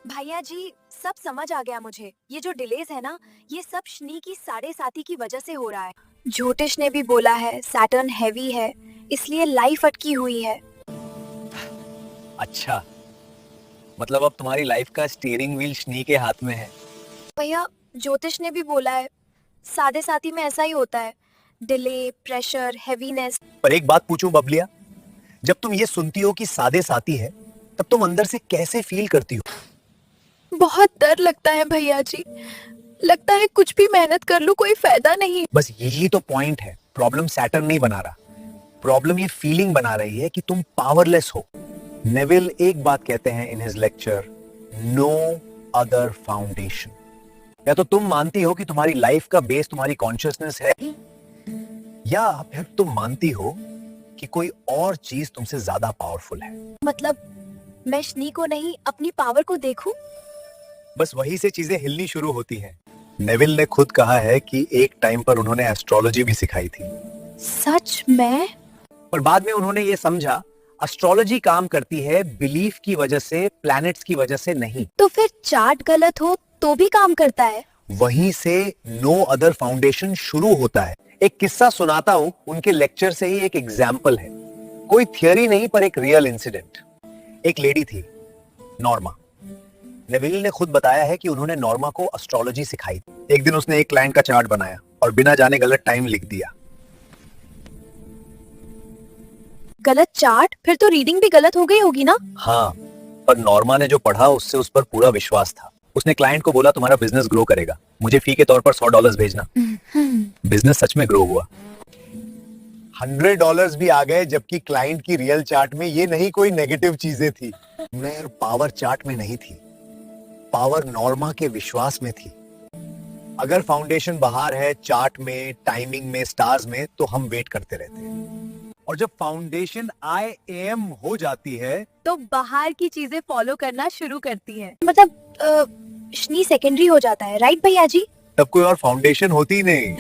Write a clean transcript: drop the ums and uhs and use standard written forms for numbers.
भैया जी, सब समझ आ गया मुझे। ये जो डिलेज है ना, ये सब शनि की साढ़े साती की वजह से हो रहा है। ज्योतिष ने भी बोला है सैटर्न हैवी है, इसलिए लाइफ अटकी हुई है। अच्छा, मतलब अब तुम्हारी लाइफ का स्टीयरिंग व्हील शनी के हाथ में है। भैया, ज्योतिष ने भी बोला है साढ़े साती में ऐसा ही होता है, डिले, प्रेशर, हैवीनेस। पर एक बात पूछूं बबलिया, जब तुम ये सुनती हो कि सादे साती है, तब तुम अंदर से कैसे फील करती हो? बहुत डर लगता है भैया जी। लगता है कुछ भी मेहनत कर लूं कोई फायदा नहीं। बस यही तो पॉइंट है। प्रॉब्लम सैटर्न नहीं बना रहा, प्रॉब्लम ये फीलिंग बना रही है कि तुम पावरलेस हो। नेविल एक बात कहते हैं in his lecture, no other foundation. या तो तुम मानती हो कि तुम्हारी लाइफ का बेस तुम्हारी कॉन्शियसनेस है, या फिर तुम मानती हो कि कोई और चीज तुमसे ज्यादा पावरफुल है। मतलब मैं शनि को नहीं अपनी पावर को देखूं? बस वही से चीजें हिलनी शुरू होती हैं। नेविल ने खुद कहा है कि एक टाइम पर उन्होंने एस्ट्रोलॉजी भी सिखाई थी, सच में? पर बाद में उन्होंने ये समझा एस्ट्रोलॉजी काम करती है बिलीफ की वजह से, प्लैनेट्स की वजह से नहीं। तो फिर चार्ट गलत हो तो भी काम करता है? वहीं से नो अदर फाउंडेशन शुरू होता है। एक किस्सा सुनाता हूं, उनके लेक्चर से ही एक एग्जाम्पल है। कोई थियरी नहीं पर एक रियल इंसिडेंट। एक लेडी थी, नॉर्मा। नेविल ने खुद बताया है कि उन्होंने नॉर्मा को एस्ट्रोलॉजी सिखाई। एक दिन उसने एक क्लाइंट का चार्ट बनाया और बिना जाने गलत टाइम लिख दिया। गलत चार्ट? फिर तो रीडिंग भी गलत हो गई होगी ना? हाँ, पर नॉर्मा ने जो पढ़ा उससे उस पर पूरा विश्वास था। उसने क्लाइंट को बोला तुम्हारा बिजनेस ग्रो करेगा, मुझे फी के तौर पर $100 भेजना। बिजनेस सच में ग्रो हुआ। $100 भी आ गए, जबकि क्लाइंट की रियल चार्ट में ये नहीं कोई नेगेटिव चीजें थी। मैं पावर चार्ट में नहीं थी, पावर नॉर्मा के विश्वास में थी। अगर फाउंडेशन बाहर है, चार्ट में, टाइमिंग में, स्टार्स में, तो हम वेट करते रहते हैं। और जब फाउंडेशन आई एम हो जाती है, तो बाहर की चीजें फॉलो करना शुरू करती है। मतलब शनि सेकेंडरी हो जाता है, राइट भैया जी? तब कोई और फाउंडेशन होती ही नहीं।